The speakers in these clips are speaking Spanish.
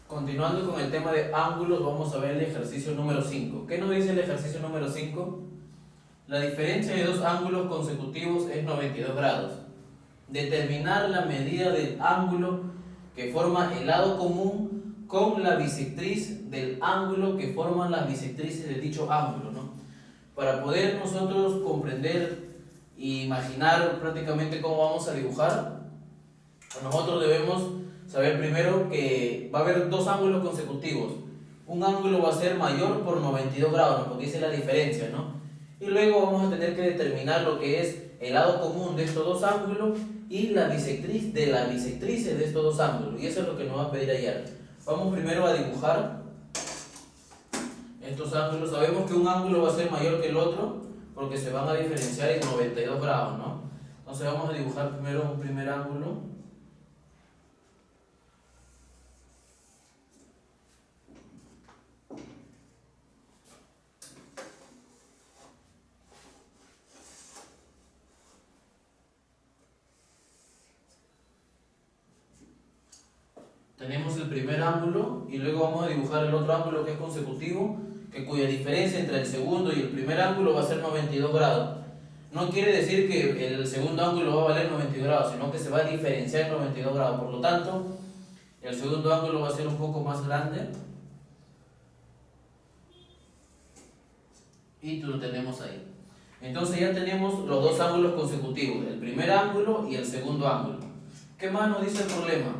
Continuando con el tema de ángulos, vamos a ver el ejercicio número 5. ¿Qué nos dice el ejercicio número 5? La diferencia de dos ángulos consecutivos es 92 grados. Determinar la medida del ángulo que forma el lado común con la bisectriz del ángulo que forman las bisectrices de dicho ángulo, ¿no? Para poder nosotros comprender e imaginar prácticamente cómo vamos a dibujar, nosotros debemos saber primero que va a haber dos ángulos consecutivos. Un ángulo va a ser mayor por 92 grados, ¿no? Porque esa es la diferencia, ¿no? Y luego vamos a tener que determinar lo que es el lado común de estos dos ángulos y la bisectriz de las bisectrices de estos dos ángulos. Y eso es lo que nos va a pedir ayer. Vamos primero a dibujar estos ángulos. Sabemos que un ángulo va a ser mayor que el otro porque se van a diferenciar en 92 grados, ¿no? Entonces vamos a dibujar primero un primer ángulo. Tenemos el primer ángulo y luego vamos a dibujar el otro ángulo que es consecutivo, cuya diferencia entre el segundo y el primer ángulo va a ser 92 grados. No quiere decir que el segundo ángulo va a valer 92 grados, sino que se va a diferenciar en 92 grados. Por lo tanto, el segundo ángulo va a ser un poco más grande. Y lo tenemos ahí. Entonces ya tenemos los dos ángulos consecutivos, el primer ángulo y el segundo ángulo. ¿Qué más nos dice el problema?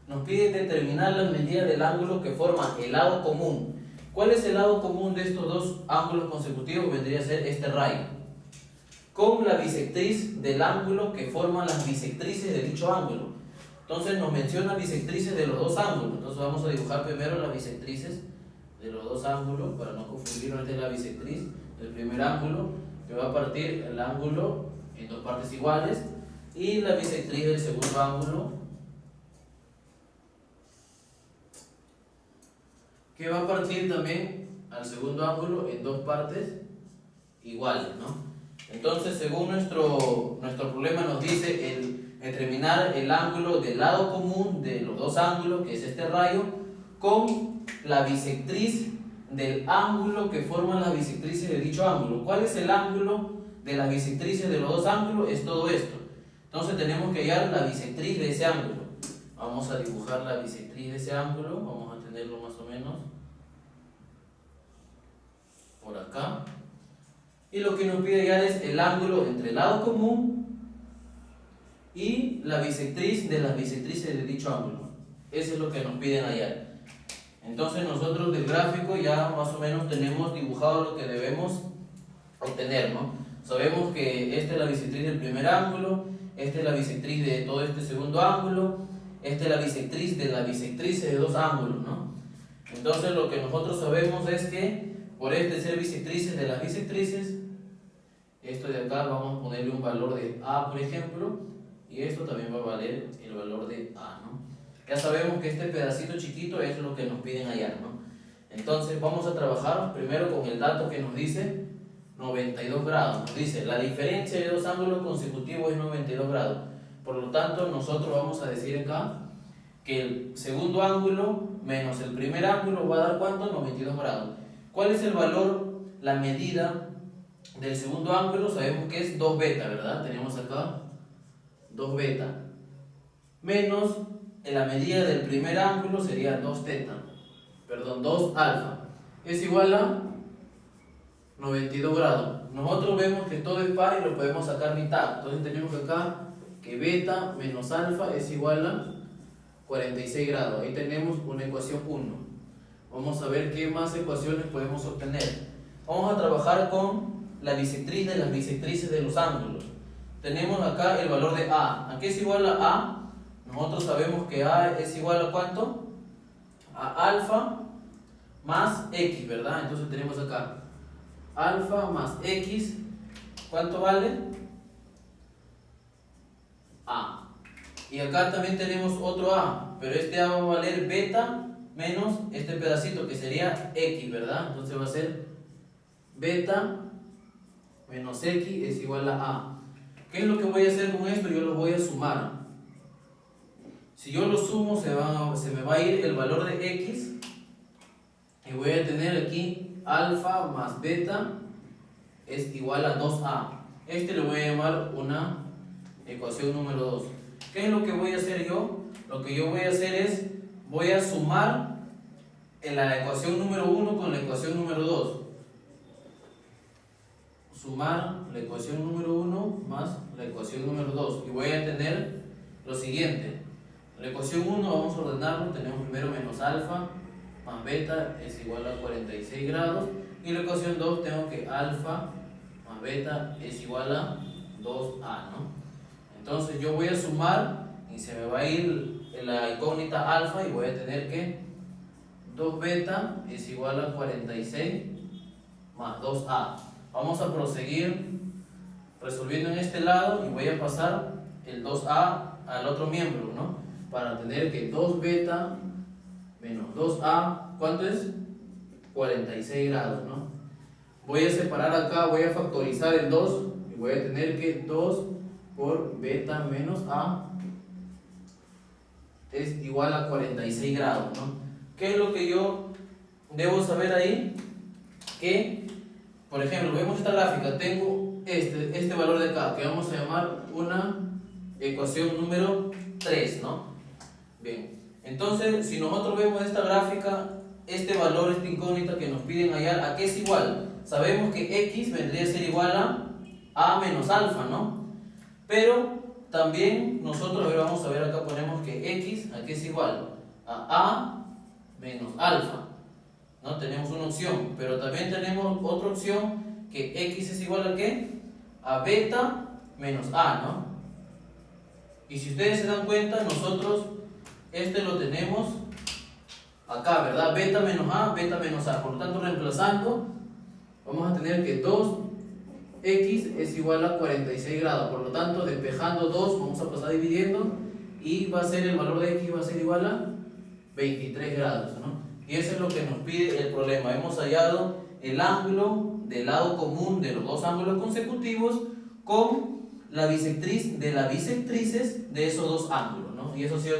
Nos pide determinar la medida del ángulo que forma el lado común. ¿Cuál es el lado común de estos dos ángulos consecutivos? Vendría a ser este rayo. Con la bisectriz del ángulo que forman las bisectrices de dicho ángulo. Entonces nos menciona bisectrices de los dos ángulos. Entonces vamos a dibujar primero las bisectrices de los dos ángulos para no confundirnos. Esta es la bisectriz del primer ángulo que va a partir el ángulo en dos partes iguales y la bisectriz del segundo ángulo que va a partir también al segundo ángulo en dos partes iguales, ¿no? Entonces, según nuestro problema nos dice el determinar el ángulo del lado común de los dos ángulos, que es este rayo, con la bisectriz del ángulo que forman las bisectrices de dicho ángulo. ¿Cuál es el ángulo de las bisectrices de los dos ángulos? Es todo esto. Entonces tenemos que hallar la bisectriz de ese ángulo. Vamos a dibujar la bisectriz de ese ángulo. Vamos a tenerlo más o menos por acá. Y lo que nos pide hallar es el ángulo entre el lado común y la bisectriz de las bisectrices de dicho ángulo. Eso es lo que nos piden hallar. Entonces nosotros del gráfico ya más o menos tenemos dibujado lo que debemos obtener, ¿no? Sabemos que esta es la bisectriz del primer ángulo, esta es la bisectriz de todo este segundo ángulo, esta es la bisectriz de las bisectrices de dos ángulos, ¿no? Entonces lo que nosotros sabemos es que por este ser bisectrices de las bisectrices, esto de acá vamos a ponerle un valor de A, por ejemplo, y esto también va a valer el valor de A, ¿no? Ya sabemos que este pedacito chiquito es lo que nos piden hallar, ¿no? Entonces vamos a trabajar primero con el dato que nos dice 92 grados. Nos dice la diferencia de dos ángulos consecutivos es 92 grados. Por lo tanto, nosotros vamos a decir acá que el segundo ángulo menos el primer ángulo va a dar ¿cuánto? 92 grados. ¿Cuál es el valor, la medida del segundo ángulo? Sabemos que es 2 beta, ¿verdad? Tenemos acá 2 beta. Menos en la medida del primer ángulo sería 2 teta. Perdón, 2 alfa. Es igual a 92 grados. Nosotros vemos que todo es par y lo podemos sacar mitad. Entonces tenemos acá que beta menos alfa es igual a 46 grados. Ahí tenemos una ecuación 1. Vamos a ver qué más ecuaciones podemos obtener. Vamos a trabajar con la bisectriz de las bisectrices de los ángulos. Tenemos acá el valor de A. ¿A qué es igual a A? Nosotros sabemos que A es igual a ¿cuánto? A alfa más X, ¿verdad? Entonces tenemos acá alfa más X. ¿Cuánto vale? A. Y acá también tenemos otro A, pero este A va a valer beta menos este pedacito que sería X, ¿verdad? Entonces va a ser beta menos X es igual a A. ¿Qué es lo que voy a hacer con esto? Yo lo voy a sumar. Si yo lo sumo, se me va a ir el valor de x y voy a tener aquí alfa más beta es igual a 2a. Este le voy a llamar una ecuación número 2. ¿Qué es lo que voy a hacer yo? Lo que yo voy a hacer es, voy a sumar en la ecuación número 1 con la ecuación número 2. Sumar la ecuación número 1 más la ecuación número 2. Y voy a tener lo siguiente. La ecuación 1 vamos a ordenarlo. Tenemos primero menos alfa más beta es igual a 46 grados. Y la ecuación 2 tengo que alfa más beta es igual a 2a, ¿no? Entonces yo voy a sumar y se me va a ir la incógnita alfa y voy a tener que 2 beta es igual a 46 más 2a. Vamos a proseguir resolviendo en este lado y voy a pasar el 2a al otro miembro, ¿no? Para tener que 2 beta menos 2a, ¿cuánto es? 46 grados, ¿no? Voy a separar acá, voy a factorizar el 2 y voy a tener que 2 por beta menos a es igual a 46 grados, ¿no? ¿Qué es lo que yo debo saber ahí? Que, por ejemplo, vemos esta gráfica, tengo este valor de acá, que vamos a llamar una ecuación número 3, ¿no? Bien, entonces, si nosotros vemos esta gráfica, este valor, esta incógnita que nos piden hallar, ¿a qué es igual? Sabemos que x vendría a ser igual a menos alfa, ¿no? Pero también nosotros, vamos a ver acá, ponemos que x, ¿a qué es igual? A menos alfa, ¿no? Tenemos una opción, pero también tenemos otra opción, que x es igual a ¿qué? A beta menos a, ¿no? Y si ustedes se dan cuenta, nosotros este lo tenemos acá, ¿verdad? Beta menos a, por lo tanto reemplazando, vamos a tener que 2x es igual a 46 grados, por lo tanto despejando 2, vamos a pasar dividiendo y va a ser el valor de x va a ser igual a 23 grados, ¿no? Y eso es lo que nos pide el problema. Hemos hallado el ángulo del lado común de los dos ángulos consecutivos con la bisectriz de las bisectrices de esos dos ángulos, ¿no? Y eso ha sido